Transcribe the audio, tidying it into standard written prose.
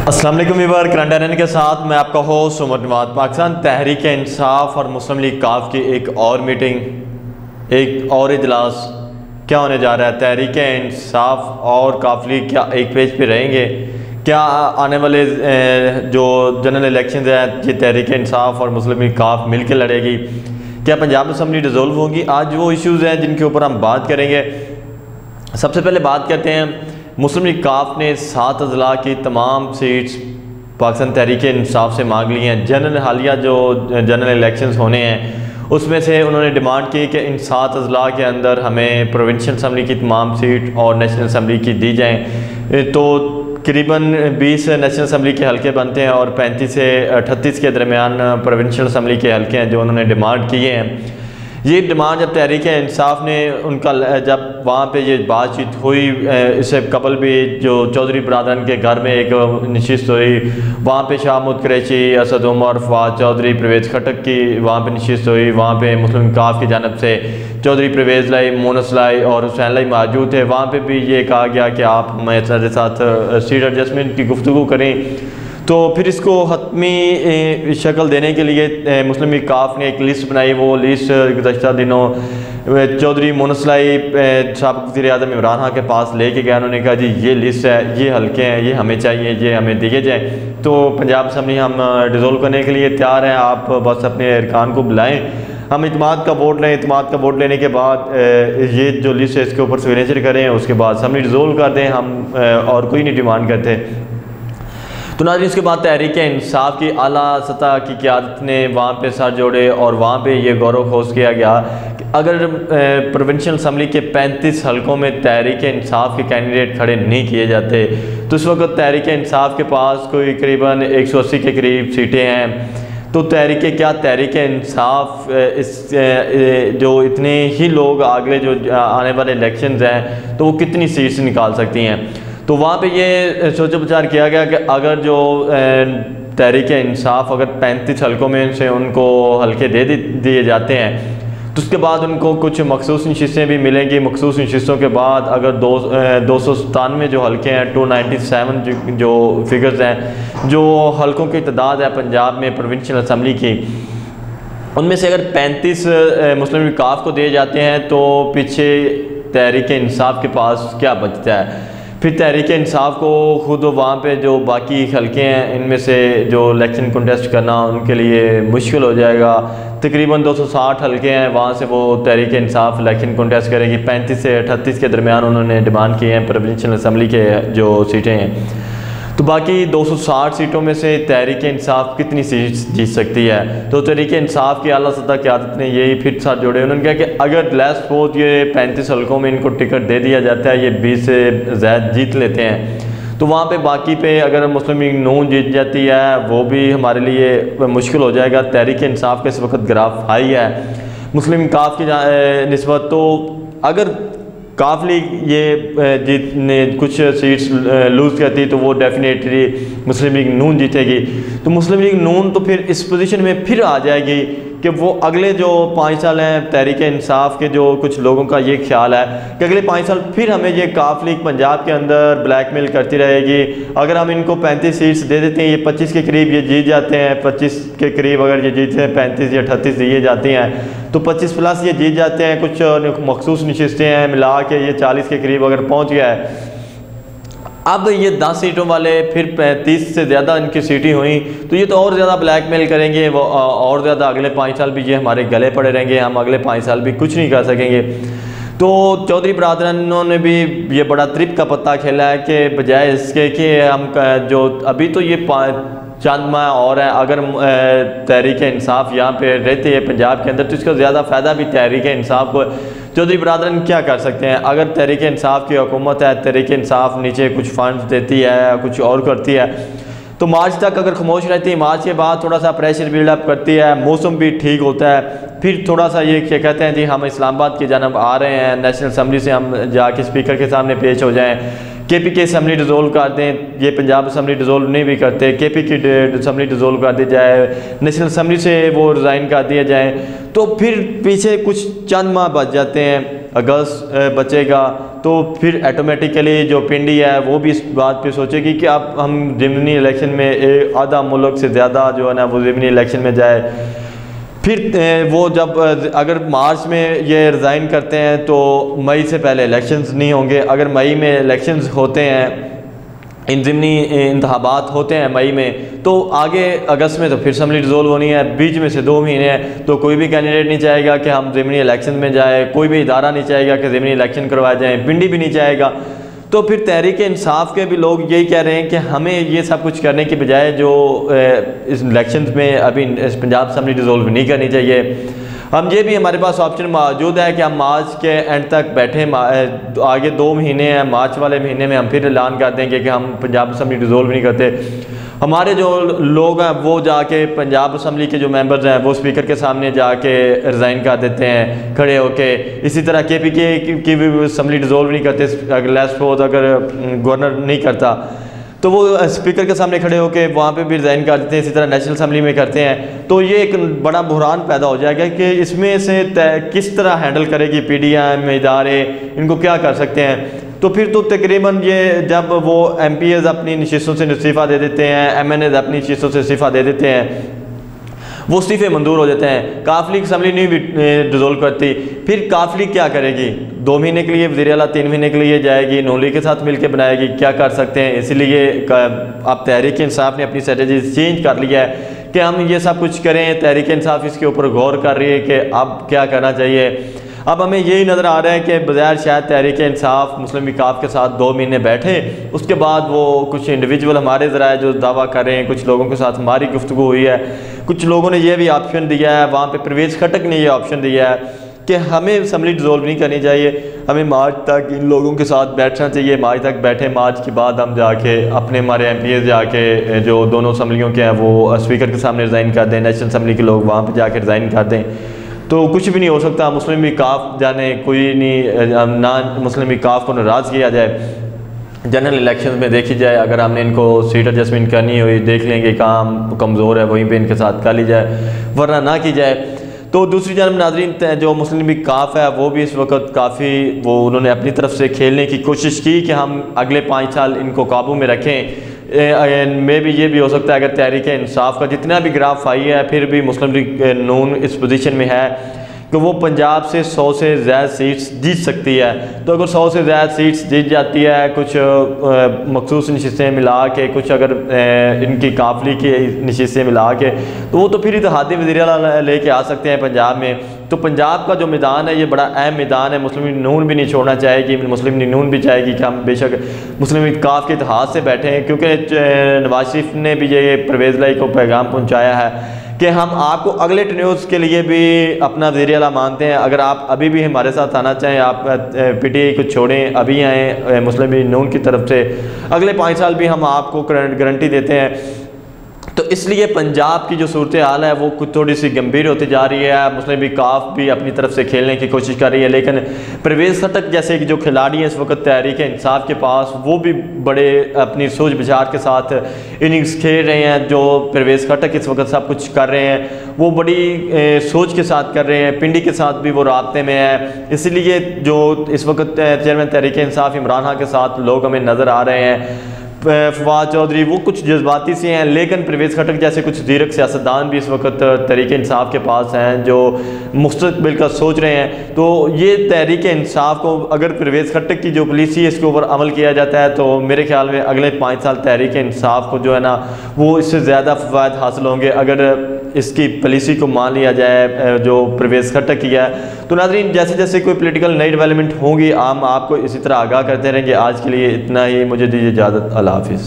अस्सलाम वालेकुम viewer, current affairs के साथ मैं आपका होस्ट उमर नवाज। पाकिस्तान तहरीक इंसाफ और मुस्लिम लीग काफ की एक और मीटिंग, एक और इजलास क्या होने जा रहा है। तहरीक इंसाफ और काफ लीग क्या एक पेज पे रहेंगे? क्या आने वाले जो जनरल इलेक्शन हैं ये तहरीक इंसाफ और मुस्लिम लीग काफ मिल के लड़ेगी? क्या पंजाब असम्बली डिज़ोल्व होगी? आज वो इश्यूज़ हैं जिनके ऊपर हम बात करेंगे। सबसे पहले बात करते हैं, मुस्लिम लीग काफ ने 7 अजला की तमाम सीट्स पाकिस्तान तहरीक इंसाफ से मांग ली हैं। जनरल हालिया जो जनरल इलेक्शंस होने हैं उसमें से उन्होंने डिमांड की कि इन 7 अजला के अंदर हमें प्रोविंशियल असम्बली की तमाम सीट और नेशनल असम्बली की दी जाएँ। तो करीबन 20 नेशनल असम्बली के हल्के बनते हैं और 35 से 38 के दरमियान प्रोविंशियल असम्बली के हल्के हैं जो उन्होंने डिमांड किए हैं। ये डिमांड जब तहरीक इंसाफ ने उनका जब वहाँ पे ये बातचीत हुई, इससे कबल भी जो चौधरी बरादरन के घर में एक नशिस्त हुई, वहाँ पे शाह महमूद कुरैशी, असद उमर, फवाद चौधरी, परवेज़ खटक की वहाँ पे नशिस्त हुई। वहाँ पे मुस्लिम काफ की जानब से चौधरी परवेज़ लाई, मोनस लाई और हुसैन लाई मौजूद थे। वहाँ पे भी ये कहा गया कि आप हमारे साथ सीट एडजस्टमेंट की गुफ्तगू करें। तो फिर इसको हतमी शक्ल देने के लिए मुस्लिम लीग काफ ने एक लिस्ट बनाई। वो लिस्ट गुज़श्ता दिनों चौधरी मोनसलाई साबिक़ वज़ीर-ए-आज़म इमरान खान के पास लेके गया। उन्होंने कहा जी ये लिस्ट है, ये हल्के हैं, ये हमें चाहिए, ये हमें दिए जाए। तो पंजाब असम्बली हम डिज़ोल्व करने के लिए तैयार हैं, आप बस अपने अरकान को बुलाएँ, हम इत्मीनान का वोट लें। इत्मीनान का वोट लेने के बाद ये जो लिस्ट है इसके ऊपर सिग्नेचर करें, उसके बाद असम्बली डिज़ोल्व कर दें। हम और कोई नहीं डिमांड करते। तो नाज़रीन, इसके बाद तहरीक इंसाफ की आला सतह की क़यादत ने वहाँ पे सर जोड़े और वहाँ पे ये गौरव खोज किया गया कि अगर प्रोविंशियल असम्बली के 35 हलकों में तहरीक इंसाफ के कैंडिडेट खड़े नहीं किए जाते तो इस वक्त तहरीक इंसाफ के पास कोई करीबन 180 के करीब सीटें हैं। तो तहरीक इंसाफ इस जो इतने ही लोग अगले जो आने वाले इलेक्शंस हैं तो वो कितनी सीट्स निकाल सकती हैं। तो वहाँ पे ये सोच विचार किया गया कि अगर जो तहरीक इंसाफ अगर 35 हलकों में से उनको हल्के दिए जाते हैं तो उसके बाद उनको कुछ मखसूस नशिस्तें भी मिलेंगी। मखसूस नशिस्तों के बाद अगर 297 जो हल्के हैं, 297 जो फिगर्स हैं, जो हलकों की तादाद है पंजाब में प्रोविंशियल असम्बली की, उनमें से अगर 35 मुस्लिम लीग काफ को दिए जाते हैं तो पीछे तहरीक इंसाफ के पास क्या बचता है? फिर तहरीक इंसाफ को खुद वहाँ पे जो बाकी हल्के हैं इनमें से जो इलेक्शन कंटेस्ट करना उनके लिए मुश्किल हो जाएगा। तकरीबन 260 हल्के हैं, वहाँ से वो तहरीक इंसाफ इलेक्शन कंटेस्ट करेगी। 35 से 38 के दरमियान उन्होंने डिमांड की हैं प्रोविंशियल असम्बली के जो सीटें हैं। तो बाकी 260 सीटों में से तहरीक इंसाफ कितनी सीट जीत सकती है? तो तहरीक इंसाफ की आला सतह क़यादत ने यही फिर साथ जोड़े। उन्होंने कहा कि अगर लेस सपोज ये 35 हलकों में इनको टिकट दे दिया जाता है, ये 20 से ज़्यादा जीत लेते हैं, तो वहाँ पे बाकी पे अगर मुस्लिम लीग नून जीत जाती है वो भी हमारे लिए मुश्किल हो जाएगा। तहरीक इंसाफ के इस वक्त ग्राफ हाई है मुस्लिम काफ की निस्बत। तो अगर काफ लीग ये जीतने कुछ सीट्स लूज़ करती तो वो डेफिनेटली मुस्लिम लीग नून जीतेगी। तो मुस्लिम लीग नून तो फिर इस पोजीशन में फिर आ जाएगी कि वो अगले जो 5 साल हैं तहरीक इंसाफ के जो कुछ लोगों का ये ख्याल है कि अगले 5 साल फिर हमें ये काफ लीग पंजाब के अंदर ब्लैकमेल करती रहेगी। अगर हम इनको 35 सीट्स दे देते हैं, ये 25 के करीब ये जीत जाते हैं, 25 के करीब अगर ये जीतते हैं, 35 या 38 दिए जाते हैं तो 25 प्लस ये जीत जाते हैं। कुछ मखसूस नशिस्तें हैं मिला के ये 40 के करीब अगर पहुँच गया है। अब ये 10 सीटों वाले फिर 35 से ज़्यादा इनकी सीटें हुई तो ये तो और ज़्यादा ब्लैकमेल करेंगे, वो और ज़्यादा अगले 5 साल भी ये हमारे गले पड़े रहेंगे, हम अगले 5 साल भी कुछ नहीं कर सकेंगे। तो चौधरी बरादरन ने भी ये बड़ा त्रिप का पत्ता खेला है कि बजाय इसके कि हम जो अभी तो ये चंद माह और है, अगर तहरीक इंसाफ यहाँ पे रहती है पंजाब के अंदर तो इसका ज़्यादा फ़ायदा भी तहरीक इंसाफ को। चौधरी बरादरन क्या कर सकते हैं? अगर तहरीक इंसाफ की हुकूमत है, तहरीक इंसाफ नीचे कुछ फंड्स देती है, कुछ और करती है, तो मार्च तक अगर खामोश रहती है, मार्च के बाद थोड़ा सा प्रेशर बिल्डअप करती है, मौसम भी ठीक होता है, फिर थोड़ा सा ये क्या कहते हैं जी हम इस्लामाबाद की जानब आ रहे हैं, नेशनल असम्बली से हम जाके स्पीकर के सामने पेश हो जाएँ, केपी की असम्बली डिज़ोल्व कर दें। ये पंजाब असम्बली डिज़ोल्व नहीं भी करते, केपी की असम्बली डिज़ोल्व कर दी जाए, नेशनल असम्बली से वो रिज़ाइन कर दिया जाए, तो फिर पीछे कुछ चंद माह बच जाते हैं। अगस्त बचेगा तो फिर ऑटोमेटिकली जो पिंडी है वो भी इस बात पे सोचेगी कि अब हम ज़िमनी इलेक्शन में आधा मुल्क से ज़्यादा जो है ना वो ज़िमनी इलेक्शन में जाए। फिर वो जब अगर मार्च में ये रिज़ाइन करते हैं तो मई से पहले इलेक्शंस नहीं होंगे। अगर मई में इलेक्शंस होते हैं, इन ज़िमनी इंतखाबात होते हैं मई में, तो आगे अगस्त में तो फिर असम्बली डिज़ोल्व होनी है, बीच में से 2 महीने हैं, तो कोई भी कैंडिडेट नहीं चाहेगा कि हम ज़िमनी इलेक्शन में जाए, कोई भी इदारा नहीं चाहेगा कि ज़िमनी इलेक्शन करवाए जाएँ, पिंडी भी नहीं चाहेगा। तो फिर तहरीक इंसाफ के भी लोग यही कह रहे हैं कि हमें ये सब कुछ करने की बजाय जो इस इलेक्शन में अभी पंजाब असम्बली डिज़ोल्व नहीं करनी चाहिए, हम ये भी हमारे पास ऑप्शन मौजूद है कि हम मार्च के एंड तक बैठे, आगे 2 महीने हैं, मार्च वाले महीने में हम फिर ऐलान कर देंगे कि हम पंजाब असम्बली डिज़ोल्व नहीं करते। हमारे जो लोग हैं वो जाके पंजाब असम्बली के जो मेंबर्स हैं वो स्पीकर के सामने जाके रिज़ाइन कर देते हैं खड़े होके। इसी तरह KPK की भी असम्बली डिज़ोल्व नहीं करते, अगर लेट्स सपोज अगर गवर्नर नहीं करता तो वो स्पीकर के सामने खड़े होकर वहाँ पे भी रिज़ाइन कर देते हैं। इसी तरह नेशनल असम्बली में करते हैं। तो ये एक बड़ा बुहरान पैदा हो जाएगा कि इसमें से किस तरह हैंडल करेगी PDM इदारे, इनको क्या कर सकते हैं। तो फिर तो तकरीबन ये जब वो MPs अपनी नशिस्तों से इस्तीफ़ा दे देते हैं, MNAs अपनी नशिस्तों से इस्तीफ़ा दे देते हैं, वो इस्तीफ़े मंजूर हो जाते हैं, काफ़िली असम्बली नहीं भी डिज़ोल्व करती, फिर काफ़िली क्या करेगी? 2 महीने के लिए वज़ीर आला 3 महीने के लिए जाएगी, नून लीग के साथ मिलकर बनाएगी, क्या कर सकते हैं। इसीलिए अब तहरीक इंसाफ ने अपनी स्ट्रेटजी चेंज कर लिया है कि हम ये सब कुछ करें। तहरीक इंसाफ इसके ऊपर गौर कर रही है कि अब क्या करना चाहिए। अब हमें यही नज़र आ रहा है कि बज़ाहिर शायद तहरीक इंसाफ मुस्लिम विकाफ के साथ 2 महीने बैठे, उसके बाद वो कुछ इंडिविजुअल हमारे ज़राए जो दावा कर रहे हैं, कुछ लोगों के साथ हमारी गुफ्तगू हुई है, कुछ लोगों ने ये भी ऑप्शन दिया है, वहाँ पे परवेज़ खटक ने ये ऑप्शन दिया है कि हमें असम्बली डिज़ोल्व नहीं करनी चाहिए, हमें मार्च तक इन लोगों के साथ बैठना चाहिए। मार्च तक बैठे, मार्च के बाद हम जाके अपने हमारे MPs जाके जो दोनों असम्बलियों के हैं वो स्पीकर के सामने रिज़ाइन कर दें, नेशनल असम्बली के लोग वहाँ पर जाके रिज़ाइन कर दें, तो कुछ भी नहीं हो सकता। मुस्लिम विकाफ जाने कोई नहीं, ना मुस्लिम विकाफ को नाराज़ किया जाए। जनरल इलेक्शन में देखी जाए, अगर हमने इनको सीट एडजस्टमेंट करनी हुई, देख लेंगे कहाँ कमज़ोर है, वहीं पे इनके साथ कर ली जाए, वरना ना की जाए। तो दूसरी जानब नाज़रीन, जो मुस्लिम विकाफ है वो भी इस वक्त काफ़ी उन्होंने अपनी तरफ से खेलने की कोशिश की कि हम अगले 5 साल इनको काबू में रखें। में भी ये भी हो सकता है अगर तहरीक इंसाफ का जितना भी ग्राफ आई है, फिर भी मुस्लिम लीग नून इस पोजीशन में है कि वो पंजाब से 100 से ज़्यादा सीट्स जीत सकती है। तो अगर 100 से ज़्यादा सीट्स जीत जाती है, कुछ मखसूस नशिस्तें मिला के, कुछ अगर इनकी काफिली की नशिस्तें मिला के, तो वो तो फिर इत्तेहादी वज़ीर आला लेके आ सकते हैं पंजाब में। तो पंजाब का जो मैदान है ये बड़ा अहम मैदान है। मुस्लिम लीग नून भी नहीं छोड़ना चाहेगी, मुस्लिम लीग नून भी चाहेगी कि हम बेशक मुस्लिम विकाफ के इतिहाद से बैठे हैं, क्योंकि नवाज शरीफ ने भी ये परवेज़ लाई को पैगाम पहुँचाया है कि हम आपको अगले टेन्योर्स के लिए भी अपना वज़ीर आला मानते हैं। अगर आप अभी भी हमारे साथ आना चाहें, आप PTI को छोड़ें, अभी आएँ मुस्लिम लीग नून की तरफ से, अगले 5 साल भी हम आपको गारंटी देते हैं। तो इसलिए पंजाब की जो सूरत हाल है वो कुछ थोड़ी सी गंभीर होती जा रही है। मुस्लिम विकाफ भी अपनी तरफ से खेलने की कोशिश कर रही है, लेकिन परवेज़ खटक जैसे कि जो खिलाड़ी हैं इस वक्त तहरीक इंसाफ के पास, वो भी बड़े अपनी सोच विचार के साथ इनिंग्स खेल रहे हैं। जो परवेज़ खटक इस वक्त सब कुछ कर रहे हैं वो बड़ी सोच के साथ कर रहे हैं, पिंडी के साथ भी वो राब्ते में है। इसलिए जो इस वक्त चेयरमैन तहरीक इंसाफ इमरान खान के साथ लोग हमें नज़र आ रहे हैं, फवाद चौधरी, वो कुछ जज्बाती से हैं, लेकिन परवेज़ खटक जैसे कुछ दीरक सियासतदान भी इस वक्त तहरीक इंसाफ के पास हैं जो मुस्तकबिल का सोच रहे हैं। तो ये तहरीक इंसाफ को अगर परवेज़ खटक की जो पॉलिसी है इसके ऊपर अमल किया जाता है तो मेरे ख्याल में अगले 5 साल तहरीक इंसाफ को जो है ना वो इससे ज़्यादा फ़वाद हासिल होंगे अगर इसकी पॉलिसी को मान लिया जाए जो परवेज़ खटक किया है। तो नाज़रीन, जैसे जैसे कोई पॉलिटिकल नई डेवलपमेंट होंगी हम आपको इसी तरह आगाह करते रहेंगे। आज के लिए इतना ही, मुझे दीजिए इजाज़त। अल्लाह हाफ़िज़।